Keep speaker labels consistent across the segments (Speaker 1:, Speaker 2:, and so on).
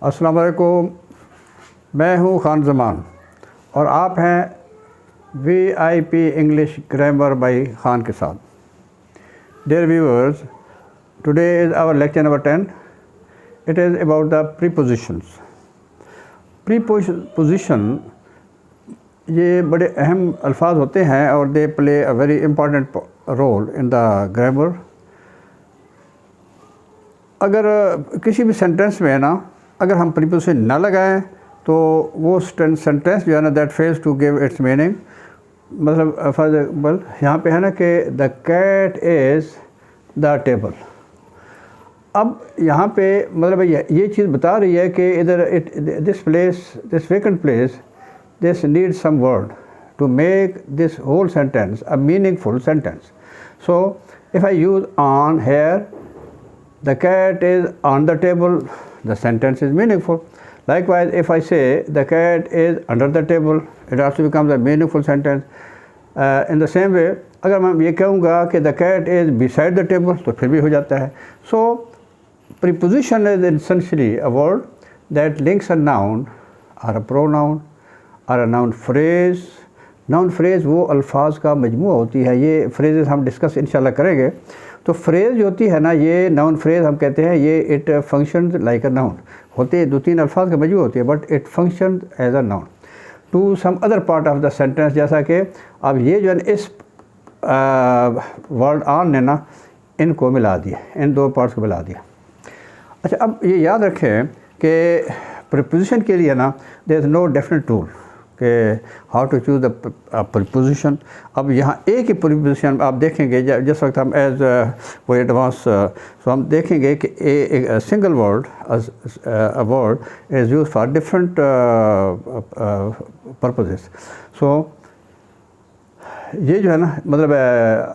Speaker 1: अस्सलाम वालेकुम, मैं हूँ खान ज़मान और आप हैं VIP English grammar by Khan के साथ। Dear viewers, today is our lecture number 10. It is about the prepositions. Preposition ये बड़े अहम अल्फाज होते हैं और they play a very important role in the grammar. अगर किसी भी सेंटेंस में ना अगर हम प्रीपोजिशन ना लगाएं तो वो सेंटेंस जो है ना that fails to give its meaning. मतलब फॉर एग्जाम्पल यहाँ पे है ना कि the cat is the table. अब यहाँ पे मतलब ये चीज़ बता रही है कि इधर this vacant place this need some word to make this whole sentence a meaningful sentence. So if I use on here, the cat is on the table, the sentence is meaningful. Likewise, if I say the cat is under the table, it also becomes a meaningful sentence. In the same way, अगर मैं ये कहूँगा कि the cat is beside the table तो फिर भी हो जाता है। So preposition is essentially a word that links a noun or a pronoun or a noun phrase. Noun phrase वो अल्फाज का मजमू होती है। ये फ्रेजेस हम डिस्कस इंशाल्लाह करेंगे। तो फ्रेज़ जो होती है ना, ये नाउन फ्रेज़ हम कहते हैं, ये it function like a noun होते हैं। दो तीन अल्फाज का मजमू होती है but it function as a noun to some other part of the sentence. जैसा कि अब ये जो है इस वर्ड ऑन ने ना इनको मिला दिया, इन दो पार्ट्स को मिला दिया। अच्छा, अब ये याद रखें कि प्रीपोजिशन के लिए ना there is no definite rule कि how to choose the preposition. अब यहाँ एक ही प्रीपोजिशन आप देखेंगे जिस वक्त हम एज वो एडवांस तो हम देखेंगे कि एक single word a word is use for different purposes. So ये जो है ना मतलब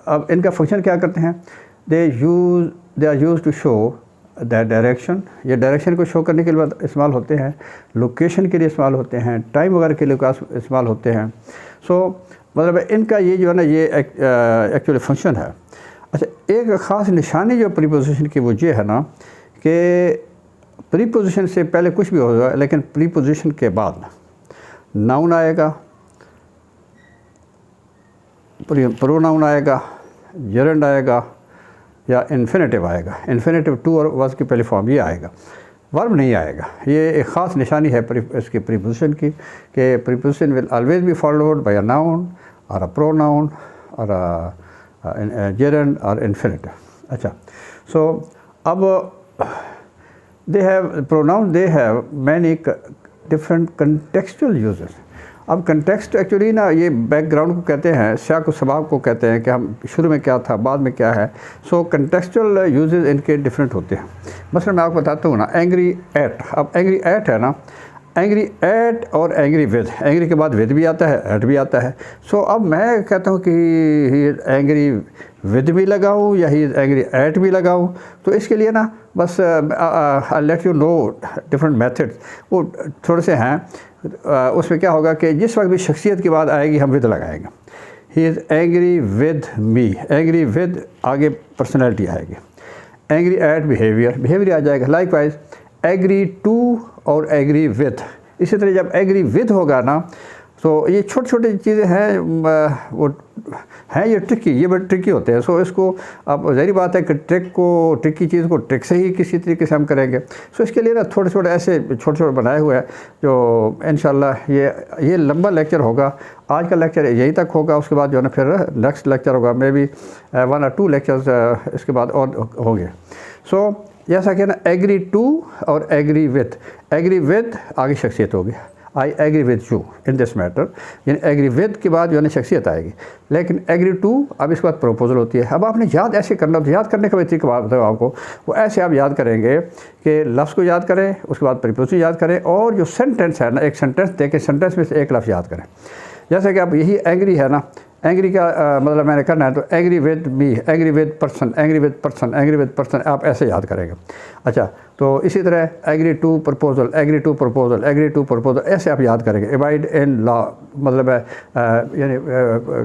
Speaker 1: अब इनका फंक्शन क्या करते हैं, they are use to show that direction. ये डायरेक्शन को शो करने के लिए इस्तेमाल होते हैं, लोकेशन के लिए इस्तेमाल होते हैं, टाइम वगैरह के लिए इस्तेमाल होते हैं। सो मतलब इनका ये जो है ना ये एक्चुअली फंक्शन है। अच्छा, एक ख़ास निशानी जो प्रीपोजिशन की वो ये है ना कि प्रीपोजिशन से पहले कुछ भी होगा लेकिन प्रीपोजिशन के बाद नाउन आएगा, प्रोनाउन आएगा, जेरेंड आएगा या इन्फिनेटिव आएगा। इन्फिनेटिव टू और वर्ब की पहली फॉर्म ये आएगा, वर्ब नहीं आएगा। ये एक ख़ास निशानी है इसकी प्रीपोजिशन की कि preposition will always be followed by a noun और अ प्रोनाउन और अ जेरेंड और इन्फिनेटिव। अच्छा, सो अब they have pronoun, they have many different contextual uses. अब कंटेक्स्ट एक्चुअली ना ये बैकग्राउंड को कहते हैं, सियाक व सबाब को कहते हैं कि हम शुरू में क्या था बाद में क्या है। सो कंटेक्चुअल यूजेस इनके डिफरेंट होते हैं। मसलन मैं आपको बताता हूँ ना, एंग्री एट। अब एंग्री एट है ना, एंग्री एट और एंग्री विद, एंग्री के बाद विद भी आता है, एट भी आता है। सो अब मैं कहता हूँ कि ही इज़ एंग्री विद भी लगाऊँ या ही इज़ एंग्री एट भी लगाऊँ। तो इसके लिए ना बस I let you know different methods वो थोड़े से हैं। उसमें क्या होगा कि जिस वक्त भी शख्सियत की बात आएगी हम विद लगाएंगे। He is angry with me, angry with आगे पर्सनैलिटी आएगी। एंग्री एट बिहेवियर आ जाएगा। लाइकवाइज एग्री टू और एग्री विद। इसी तरह जब एग्री विद होगा ना तो ये छोटी छोटी चीज़ें हैं, वो हैं ये ट्रिकी, ये बड़े ट्रिकी होते हैं। सो इसको अब ज़ाहिर बात है कि ट्रिकी चीज़ को ट्रिक से ही किसी तरीके से हम करेंगे। सो इसके लिए ना थोड़े छोटे ऐसे छोटे बनाए हुए हैं जो इंशाल्लाह ये लंबा लेक्चर होगा। आज का लेक्चर यहीं तक होगा, उसके बाद जो है ना फिर नेक्स्ट लेक्चर होगा, मे बी 1 or 2 लेक्चर्स इसके बाद और होंगे। सो जैसा कि ना एग्री टू और एग्री विद आगे शख्सियत होगी। I agree with you in this matter, यानी एग्री विद के बाद जो है ना शख्सियत आएगी। लेकिन एग्री टू अब इसके बाद प्रपोजल होती है। अब आपने याद ऐसे करना, तो याद करने का भी तरीका बताओ आपको। वो ऐसे आप याद करेंगे कि लफ्ज़ को याद करें, उसके बाद प्रपोजल याद करें और जो सेंटेंस है ना, एक सेंटेंस देखें, सेंटेंस में से एक लफ्ज़ याद करें। जैसे कि अब यही एंग्री है ना, एंग्री का मतलब मैंने करना है तो angry with me, angry with person, angry with person, angry with person, आप ऐसे याद करेंगे। अच्छा, तो इसी तरह agree to proposal, agree to proposal, agree to proposal, ऐसे आप याद करेंगे। एबाइड इन लॉ मतलब है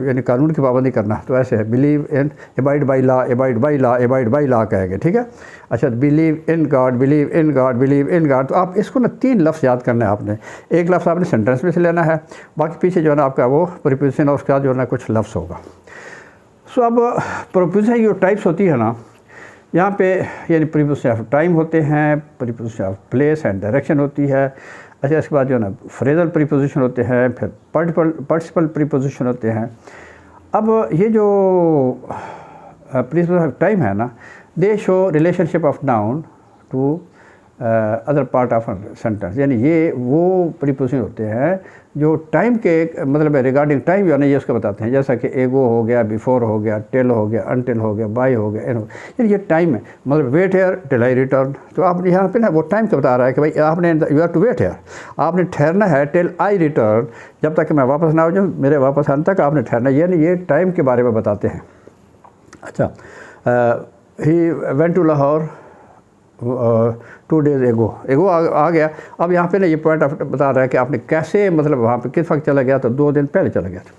Speaker 1: यानी कानून की पाबंदी करना, तो ऐसे है believe in, abide by law, abide by law, abide by law कहेंगे, ठीक है। अच्छा, believe in God, believe in God, believe in God, तो आप इसको ना 3 लफ्ज़ याद करना है आपने। एक लफ्ज़ आपने सेंटेंस में से लेना है, बाकी पीछे जो है ना आपका वो प्रीपोजिशन और उसके बाद जो है ना कुछ लफ्ज़ होगा। सो अब प्रीपोजिशन की जो टाइप्स होती है ना, यहाँ पे यानी प्रीपोजिशन ऑफ टाइम होते हैं, preposition of place and direction होती है। अच्छा, इसके बाद जो है ना फ्रेजल प्रीपोजिशन होते हैं, फिर पार्टिसिपल प्रीपोजिशन होते हैं। अब ये जो प्रीपोजिशन ऑफ टाइम है ना, they show relationship of noun to other part of sentence, यानी ये वो प्रीपोजिशन होते हैं जो टाइम के मतलब रिगार्डिंग टाइम जो है ये उसको बताते हैं। जैसा कि एगो हो गया, बिफोर हो गया, टिल हो गया, अनटिल हो गया, बाय हो गया, एन हो गया, यानी ये टाइम है। मतलब wait here till I return, तो आप यहाँ पे ना वो टाइम का बता रहा है कि भाई आपने you have to wait here, आपने ठहरना है टिल आई रिटर्न, जब तक कि मैं वापस ना हो जाऊँ, मेरे वापस आने तक आपने ठहरना, यानी ये टाइम के बारे में बताते हैं। अच्छा, he went to Lahore 2 days एगो आ गया। अब यहाँ पे ना ये पॉइंट बता रहा है कि आपने कैसे मतलब वहाँ पे किस वक्त चला गया, तो 2 दिन पहले चला गया था।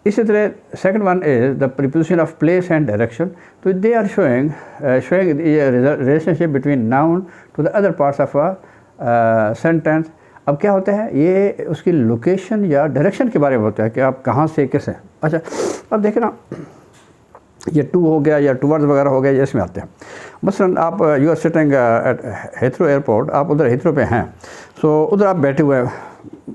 Speaker 1: इसी तरह second one is the preposition of place and direction, तो they are showing relationship between noun to the other parts of a sentence. अब क्या होता है, ये उसकी लोकेशन या डायरेक्शन के बारे में होता है कि आप कहाँ से किस हैं। अच्छा, अब देखें ना, ये टू हो गया या टूवर्ड्स वगैरह हो गया, ये इसमें आते हैं। मसलन आप you are sitting at Heathrow airport, आप उधर हीथ्रो पे हैं, सो उधर आप बैठे हुए हैं।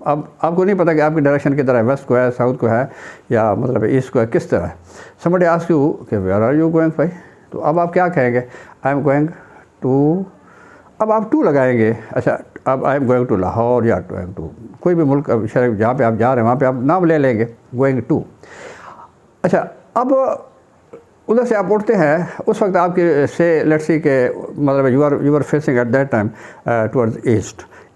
Speaker 1: अब आपको नहीं पता कि आपकी डायरेक्शन किधर है, वेस्ट को है, साउथ को है, या मतलब ईस्ट को है, किस तरह है। समबडी आस्क यू कि वेयर आर यू गोइंग भाई, तो अब आप क्या कहेंगे, आई एम गोइंग टू, अब आप टू लगाएंगे। अच्छा, अब I am going to Lahore या गोइंग टू कोई भी मुल्क शहर जहाँ पे आप जा रहे हैं वहाँ पे आप नाम ले लेंगे, गोइंग टू। अच्छा, अब उधर से आप उठते हैं, उस वक्त आपके से लेट्स सी के मतलब you are facing at that time towards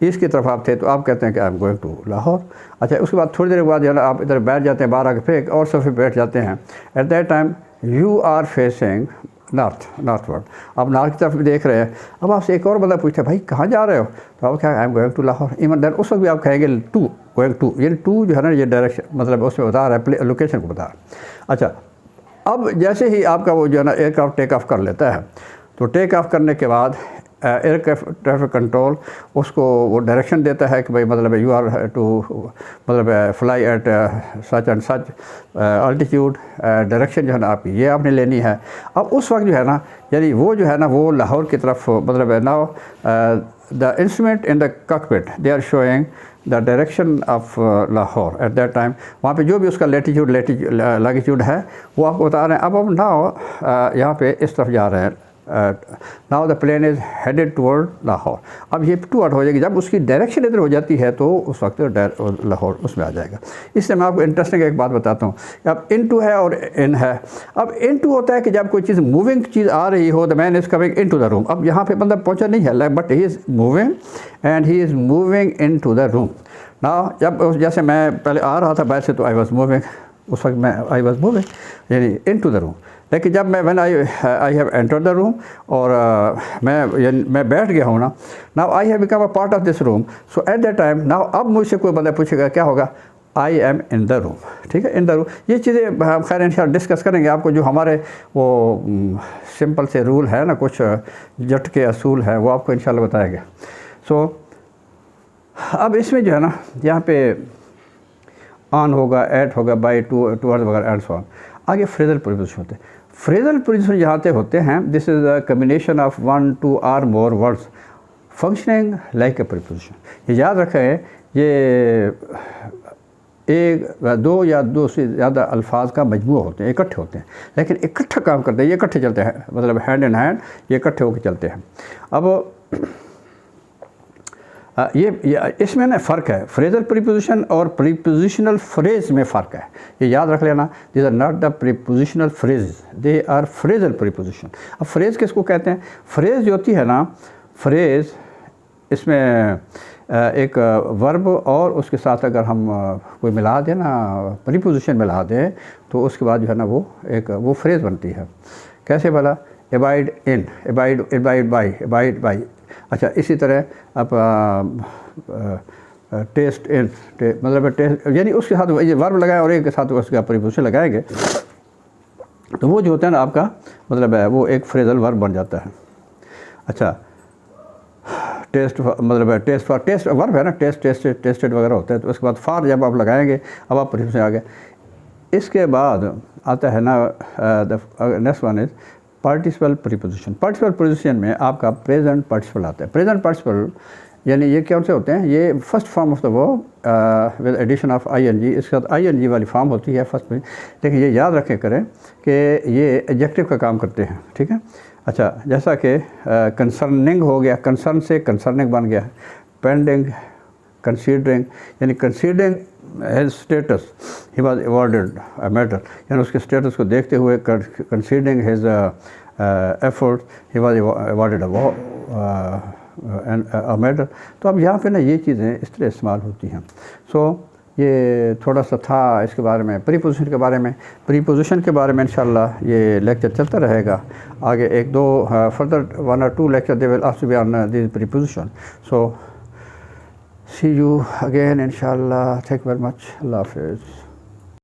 Speaker 1: east की तरफ आप थे, तो आप कहते हैं कि I am going to Lahore. अच्छा, उसके बाद थोड़ी देर के बाद जो है ना आप इधर बैठ जाते हैं, बाहर आके फिर एक और सोफे बैठ जाते हैं। At that time you are facing northward, आप नॉर्थ की तरफ देख रहे हैं। अब आपसे एक और बंदा पूछता है भाई कहाँ जा रहे हो, तो आप क्या I am going to Lahore. Even then उस वक्त भी आप कहेंगे टू, गोइंग टू, ये टू जो है ना ये डायरेक्शन मतलब उसमें बता रहा है, लोकेशन को बता रहा है। अच्छा, अब जैसे ही आपका वो जो है ना एयरक्राफ्ट टेक ऑफ कर लेता है, तो टेक ऑफ करने के बाद एयर ट्रैफिक कंट्रोल उसको वो डायरेक्शन देता है कि भाई मतलब यू आर टू मतलब fly at such and such altitude, direction जो है ना आपकी ये आपने लेनी है। अब उस वक्त जो है ना यानी वो जो है ना वो लाहौर की तरफ मतलब now the instrument in the cockpit they are showing the direction of Lahore at that time, वहाँ पे जो भी उसका लैटिट्यूड है वो आपको बता रहे हैं। अब नाउ यहाँ पे इस तरफ जा रहे हैं, now the plane is headed toward Lahore. अब ये टू आउट हो जाएगी, जब उसकी डायरेक्शन इधर हो जाती है तो उस वक्त लाहौर उसमें आ जाएगा। इससे मैं आपको इंटरेस्टिंग एक बात बताता हूँ, अब इन टू है और इन है। अब इन टू होता है कि जब कोई चीज़ मूविंग चीज़ आ रही हो, the man is coming in to the room. अब यहाँ पे बंदा पहुँचा नहीं है, but he is moving and he is moving in to the room. ना जब जैसे मैं पहले आ रहा था बाहर से तो आई वॉज मूविंग, उस वक्त मैं आई वॉज मूविंग यानी इन टू द रूम। लेकिन जब मैं when I have enter the room और मैं बैठ गया हूँ ना, now I have become a part of this room, so eight that time now अब मुझसे कोई बंदा पूछेगा क्या होगा, I am in the room. ठीक है, इन द रूम। ये चीज़ें हम खैर इंशाल्लाह डिस्कस करेंगे, आपको जो हमारे वो सिंपल से रूल है ना, कुछ जट के असूल हैं, वो आपको इंशाल्लाह बताएंगे। सो अब इसमें जो है ना यहाँ पे ऑन होगा, एट होगा, बाई, टूवर्ड्स वगैरह एंड सो ऑन। आगे फ्रेजल प्रीपोजिशन होते हैं। फ्रेजल प्रीपोजिशन जहाँ पे होते हैं, this is a combination of 1, 2 और मोर वर्ड्स फंक्शनिंग लाइक अ प्रीपोजिशन। ये याद रखें, ये एक, दो या दो से ज़्यादा अल्फाज का मजमू होते हैं, इकट्ठे होते हैं, लेकिन इकट्ठा काम करते हैं, ये इकट्ठे चलते हैं, मतलब हैंड इन हैंड ये इकट्ठे होकर चलते हैं। अब ये इसमें ना फ़र्क है, फ्रेजल प्रीपोजिशन और प्रीपोजिशनल फ्रेज में फ़र्क है, ये याद रख लेना। These are not the prepositional phrase, they are phrasal preposition. अब फ्रेज़ किसको कहते हैं? फ्रेज़ जो होती है ना, फ्रेज़ इसमें एक वर्ब और उसके साथ अगर हम कोई मिला दें ना, प्रीपोजिशन मिला दें, तो उसके बाद जो है ना वो एक वो फ्रेज़ बनती है। कैसे भला? Abide by. अच्छा, इसी तरह आप टेस्ट इन, मतलब टेस्ट, यानी उसके साथ ये वर्ब लगाए और एक के साथ उसका प्रीपोजिशन लगाएंगे तो वो जो होता है ना आपका मतलब है वो एक फ्रेजल वर्ब बन जाता है। अच्छा, टेस्ट मतलब टेस्ट फॉर, टेस्ट वर्ब है ना, टेस्टेड वगैरह होता है, तो उसके बाद फॉर जब आप लगाएंगे अब आप प्रीपोजिशन आ गए। इसके बाद आता है ना next one is participle preposition. Participle preposition में आपका प्रेजेंट पार्टिसिपल आता है। प्रेजेंट पार्टिसिपल यानी ये कौन से होते हैं, ये first form of the verb with addition of ING, इसके साथ आईएनजी वाली फॉर्म होती है फर्स्ट में। लेकिन ये याद रखें करें कि ये एडजेक्टिव का काम करते हैं, ठीक है। अच्छा, जैसा कि कंसर्निंग हो गया, कंसर्न से कंसर्निंग बन गया, पेंडिंग, कंसीडरिंग, यानी considering his status he was awarded a matter, यानी उसके स्टेटस को देखते हुए considering his effort he was awarded a matter. तो अब यहाँ पे ना ये चीज़ें इस तरह इस्तेमाल होती हैं। सो ये थोड़ा सा था इसके बारे में, प्रीपोजिशन के बारे में। प्रीपोजिशन के बारे में इंशाल्लाह ये लेक्चर चलता रहेगा आगे, एक दो further 1 or 2 lecture they will also be on this preposition. So see you again इंशाल्लाह, थैंक यू वेरी मच, अल्लाह हाफिज़।